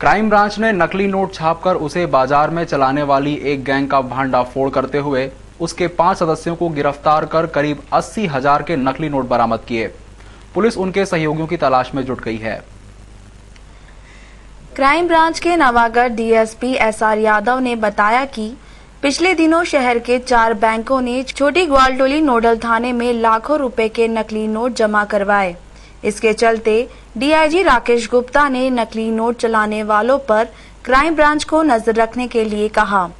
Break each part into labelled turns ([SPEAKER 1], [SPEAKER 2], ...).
[SPEAKER 1] Crime branch ने नकली note छापकर उसे बाजार में चलाने वाली एक गैंग का भांडाफोड़ करते हुए उसके 5 सदस्यों को गिरफ्तार कर करीब 80,000 के नकली नोट बरामद किए। पुलिस उनके सहयोगियों की तलाश में जुट गई है।
[SPEAKER 2] क्राइम ब्रांच के नवागढ़ डीएसपी एसआर यादव ने बताया कि पिछले दिनों शहर के 4 बैंकों ने छोटी ग्वालटोली नोडल थाने में लाखों रुपए के नकली नोट जमा करवाए। इसके चलते डीआईजी राकेश गुप्ता ने नकली नोट चलाने वालों पर क्राइम ब्रांच को नजर रखने के लिए कहा।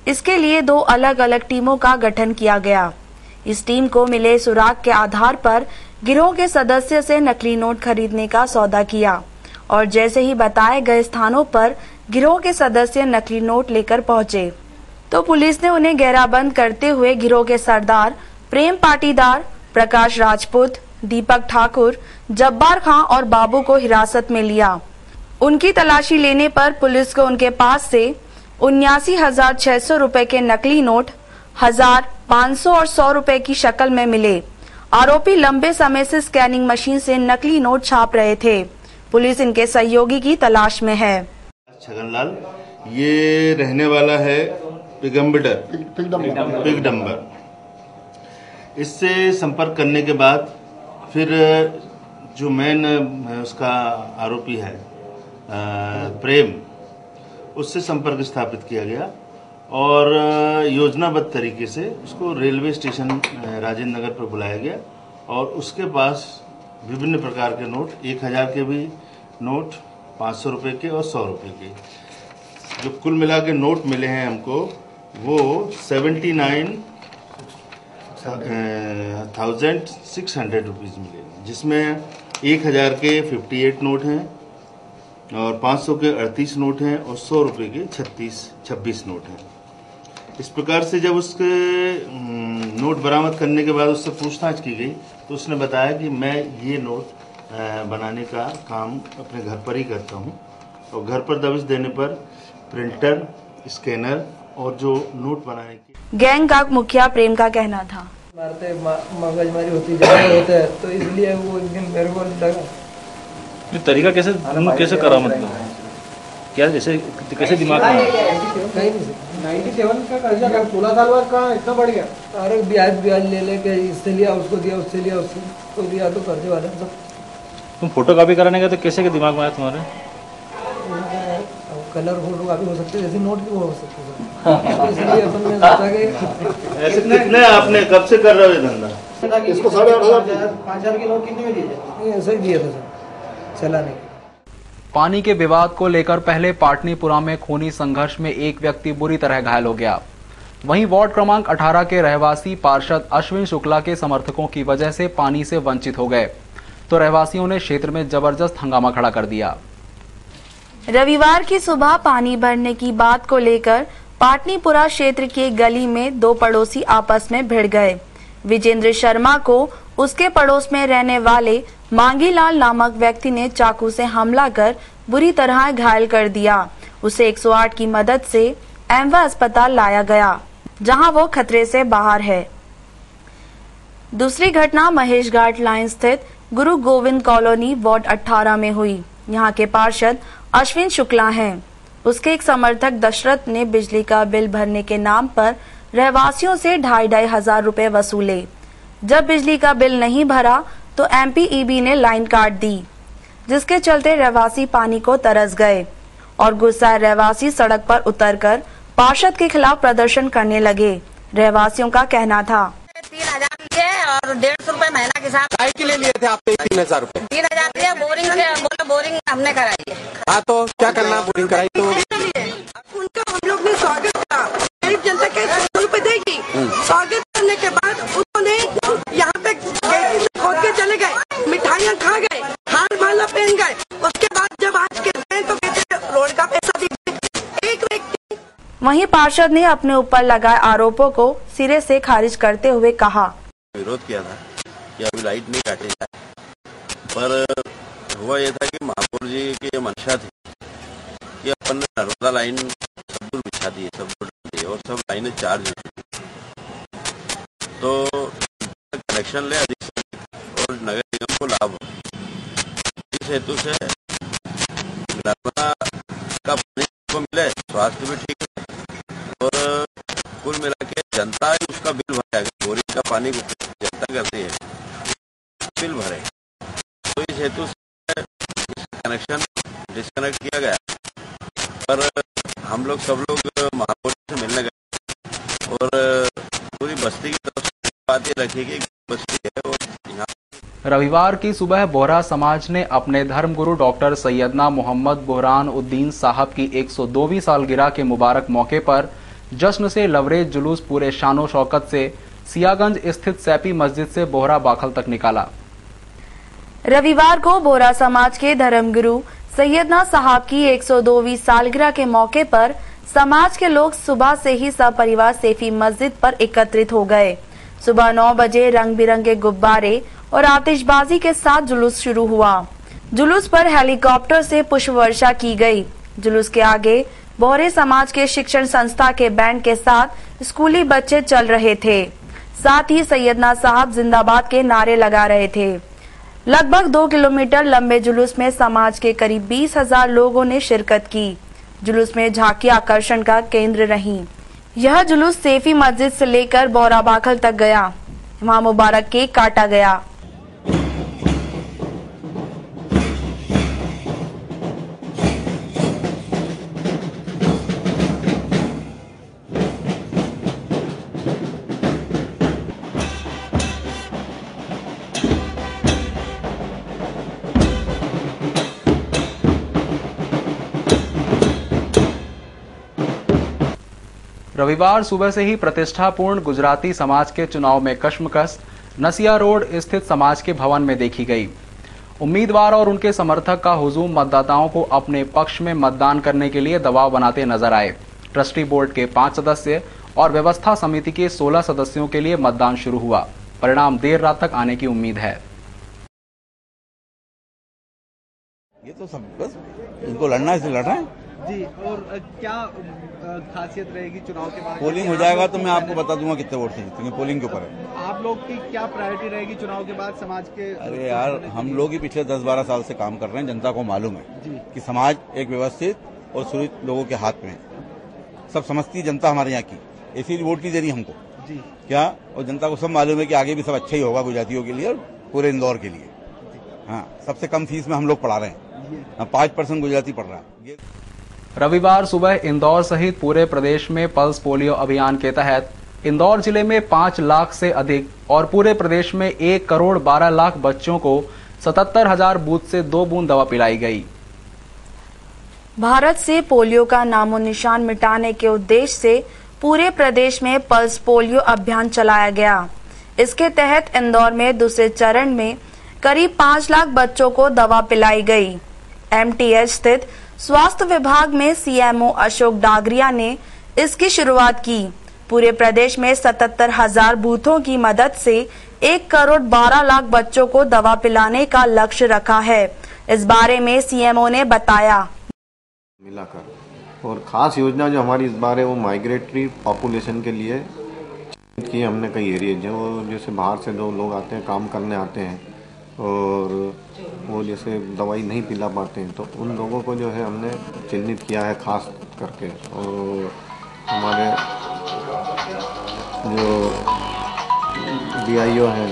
[SPEAKER 2] इसके लिए 2 अलग अलग टीमों का गठन किया गया। इस टीम को मिले सुराग के आधार पर गिरोह के सदस्य से नकली नोट खरीदने का सौदा किया और जैसे ही बताए गए स्थानों पर गिरोह के सदस्य नकली नोट लेकर पहुंचे तो पुलिस ने उन्हें घेराबंद करते हुए गिरोह के सरदार प्रेम पाटीदार, प्रकाश राजपूत, दीपक ठाकुर, जब्बार खां और बाबू को हिरासत में लिया। उनकी तलाशी लेने पर पुलिस को उनके पास से 79,600 रुपए के नकली नोट 1000, 500 और 100 रुपए की शक्ल में मिले। आरोपी लंबे समय से स्कैनिंग मशीन से नकली नोट छाप रहे थे। पुलिस इनके सहयोगी की तलाश में है।
[SPEAKER 3] छगनलाल ये रहने वाला है पिगडम्बर। इससे संपर्क करने के बाद फिर जो मेन उसका आरोपी है प्रेम, उससे संपर्क स्थापित किया गया और योजनाबद्ध तरीके से उसको रेलवे स्टेशन राजेंद्र नगर पर बुलाया गया और उसके पास विभिन्न प्रकार के नोट, 1000 के भी नोट, 500 रुपए के और 100 रुपए के, जो कुल मिला के नोट मिले हैं हमको वो 79,600 रुपीज़ मिले, जिसमें 1000 के 58 नोट हैं और 500 के 38 नोट हैं और 100 रुपए के 26 नोट हैं। इस प्रकार से जब उसके नोट बरामद करने के बाद उससे पूछताछ की गई तो उसने बताया कि मैं ये नोट बनाने का काम अपने घर पर ही करता हूँ और घर पर दबिश देने पर प्रिंटर, स्कैनर और जो नोट बनाने की।
[SPEAKER 2] गैंग का मुखिया प्रेम का कहना था,
[SPEAKER 4] मारते मगजमारी होती होता है तो इसलिए वो एक दिन मेरे को लगा
[SPEAKER 5] ये तरीका कैसे करा, मतलब क्या कैसे दिमाग में
[SPEAKER 4] 97 का कर्जा का 16 साल बाद कहाँ इतना बढ़ गया। अरे ब्याज ले लेके इससे लिया, उसको दिया, उससे लिया, उसको दिया, तो कर्जे वाले सब।
[SPEAKER 5] तुम फोटो कॉपी कराने का तो कैसे के दिमाग में आया तुम्हारे?
[SPEAKER 4] कलर फोटो कॉपी हो सकते, जैसे नोट भी हो सकते हैं। इसलिए अपन ने सोचा कि
[SPEAKER 3] ऐसे कितने आपने कब से कर रहे हो ये धंधा?
[SPEAKER 4] इसको 8,500 5,000 के नोट कितने में दिए थे? ऐसे ही दिए थे सर, चलाने।
[SPEAKER 1] पानी के विवाद को लेकर पहले पाटनीपुरा में खूनी संघर्ष में एक व्यक्ति बुरी तरह घायल हो गया। वहीं वार्ड क्रमांक 18 के रहवासी पार्षद अश्विन शुक्ला के समर्थकों की वजह से पानी से वंचित हो गए तो रहवासियों ने क्षेत्र में जबरदस्त हंगामा खड़ा कर दिया।
[SPEAKER 2] रविवार की सुबह पानी भरने की बात को लेकर पाटनीपुरा क्षेत्र के गली में 2 पड़ोसी आपस में भिड़ गए। विजेंद्र शर्मा को उसके पड़ोस में रहने वाले मांगीलाल नामक व्यक्ति ने चाकू से हमला कर बुरी तरह घायल कर दिया। उसे 108 की मदद से एमवा अस्पताल लाया गया, जहां वो खतरे से बाहर है। दूसरी घटना महेश घाट लाइन स्थित गुरु गोविंद कॉलोनी वार्ड 18 में हुई। यहाँ के पार्षद अश्विन शुक्ला हैं। उसके एक समर्थक दशरथ ने बिजली का बिल भरने के नाम पर रहवासियों से 2,500 रुपए वसूले। जब बिजली का बिल नहीं भरा तो एमपीईबी ने लाइन काट दी, जिसके चलते रहवासी पानी को तरस गए और गुस्साए रहवासी सड़क पर उतरकर पार्षद के खिलाफ प्रदर्शन करने लगे। रहवासियों का कहना था
[SPEAKER 6] 3,000 लिए और 150 रुपए महीना के साथ
[SPEAKER 7] के लिए लिए थे आपने 3,000 रुपए?
[SPEAKER 6] 3,000 दिया, बोरिंग से बोला बोरिंग हमने कराई है।
[SPEAKER 7] हाँ तो क्या करना, बोरिंग कराई तो
[SPEAKER 8] उनका हम लोग ने स्वागत किया। गरीब जनता के 100 रुपए देगी। स्वागत करने के बाद उन्होंने यहाँ पे खोद के चले गए, मिठाइयाँ खा गए, हार माला पहन गए। उसके बाद जब आज के दिन तो कहते रोड का पैसा दीजिए। एक व्यक्ति
[SPEAKER 2] वहीं पार्षद ने अपने ऊपर लगाए आरोपों को सिरे से खारिज करते हुए कहा,
[SPEAKER 9] विरोध किया था कि अभी लाइट नहीं काटी जाए, पर हुआ यह था कि महापौर जी की ये मंशा थी कि अपन ने नर्मदा लाइन सब दूर बिछा दी, सब दूर दी और सब लाइनें चार्ज हो चुकी, तो कनेक्शन ले अधिक और नगर निगम को लाभ हो। इस हेतु से नर्मदा स्वास्थ्य भी ठीक है और कुल मिला के जनता उसका बिल भरेगा। बोरिंग का पानी जनता करती है, बिल भरे। तो इस हेतु से कनेक्शन डिस्कनेक्ट किया गया, पर हम लोग सब लोग महापौर से मिलने गए और पूरी बस्ती की तरफ से बात ये रखी कि बस्ती है और यहाँ
[SPEAKER 1] रविवार की सुबह बोहरा समाज ने अपने धर्मगुरु डॉक्टर सैयदना मोहम्मद बुरहान उद्दीन साहब की 102वीं सालगिरह के मुबारक मौके पर जश्न से लवरेज जुलूस पूरे शानो शौकत से सियागंज स्थित सैपी मस्जिद से बोहरा बाखल तक निकाला।
[SPEAKER 2] रविवार को बोहरा समाज के धर्मगुरु सैयदना साहब की 102वीं सालगिरह के मौके पर समाज के लोग सुबह से ही सपरिवार सैफी मस्जिद पर एकत्रित हो गए। सुबह 9 बजे रंग बिरंगे गुब्बारे और आतिशबाजी के साथ जुलूस शुरू हुआ। जुलूस पर हेलीकॉप्टर से पुष्प वर्षा की गई। जुलूस के आगे बोहरे समाज के शिक्षण संस्था के बैंड के साथ स्कूली बच्चे चल रहे थे। साथ ही सैयदना साहब जिंदाबाद के नारे लगा रहे थे। लगभग 2 किलोमीटर लंबे जुलूस में समाज के करीब 20,000 लोगों ने शिरकत की। जुलूस में झांकी आकर्षण का केंद्र रही। यह जुलूस सैफी मस्जिद से लेकर बोहरा बाखल तक गया। वहां मुबारक केक काटा गया।
[SPEAKER 1] रविवार सुबह से ही प्रतिष्ठापूर्ण गुजराती समाज के चुनाव में कश्मकश नसिया रोड स्थित समाज के भवन में देखी गई। उम्मीदवार और उनके समर्थक का हुजूम मतदाताओं को अपने पक्ष में मतदान करने के लिए दबाव बनाते नजर आए। ट्रस्टी बोर्ड के 5 सदस्य और व्यवस्था समिति के 16 सदस्यों के लिए मतदान शुरू हुआ। परिणाम देर रात तक आने की उम्मीद है।
[SPEAKER 10] ये तो सब बस इनको लड़ना है, लड़ रहे हैं
[SPEAKER 11] जी। और क्या खासियत रहेगी चुनाव के बाद?
[SPEAKER 10] पोलिंग हो जाएगा तो मैं आपको बता दूंगा कितने वोट से जीतेंगे। पोलिंग के ऊपर है।
[SPEAKER 11] आप लोग की क्या प्रायोरिटी रहेगी चुनाव के बाद समाज के?
[SPEAKER 10] अरे यार, हम लोग ही पिछले 10-12 साल से काम कर रहे हैं। जनता को मालूम है कि समाज एक व्यवस्थित और सुरक्षित लोगों के हाथ में है। सब समझती है जनता हमारे यहाँ की, ऐसी वोट नहीं दे रही हमको जी। क्या और जनता को सब मालूम है कि आगे भी सब अच्छा ही होगा गुजरातियों के लिए और पूरे इंदौर के लिए। हाँ, सबसे कम फीस में हम लोग पढ़ा रहे हैं। 5% गुजराती पढ़ रहा है।
[SPEAKER 1] रविवार सुबह इंदौर सहित पूरे प्रदेश में पल्स पोलियो अभियान के तहत इंदौर जिले में 5 लाख से अधिक और पूरे प्रदेश में 1 करोड़ 12 लाख बच्चों को 77,000 बूथ से 2 बूंद दवा पिलाई गई।
[SPEAKER 2] भारत से पोलियो का नामो निशान मिटाने के उद्देश्य से पूरे प्रदेश में पल्स पोलियो अभियान चलाया गया। इसके तहत इंदौर में दूसरे चरण में करीब 5 लाख बच्चों को दवा पिलाई गई। MTH स्थित स्वास्थ्य विभाग में CMO अशोक डागरिया ने इसकी शुरुआत की। पूरे प्रदेश में 77,000 बूथों की मदद से 1 करोड़ 12 लाख बच्चों को दवा पिलाने का लक्ष्य रखा है। इस बारे में CMO ने बताया,
[SPEAKER 12] मिलाकर और खास योजना जो हमारी इस बार है वो माइग्रेटरी पॉपुलेशन के लिए की हमने कई एरिया जो जैसे बाहर से जो लोग आते हैं, काम करने आते हैं और वो जैसे दवाई नहीं पिला पाते हैं, तो उन लोगों को जो है हमने चिन्हित किया है खास करके। और हमारे जो DIO हैं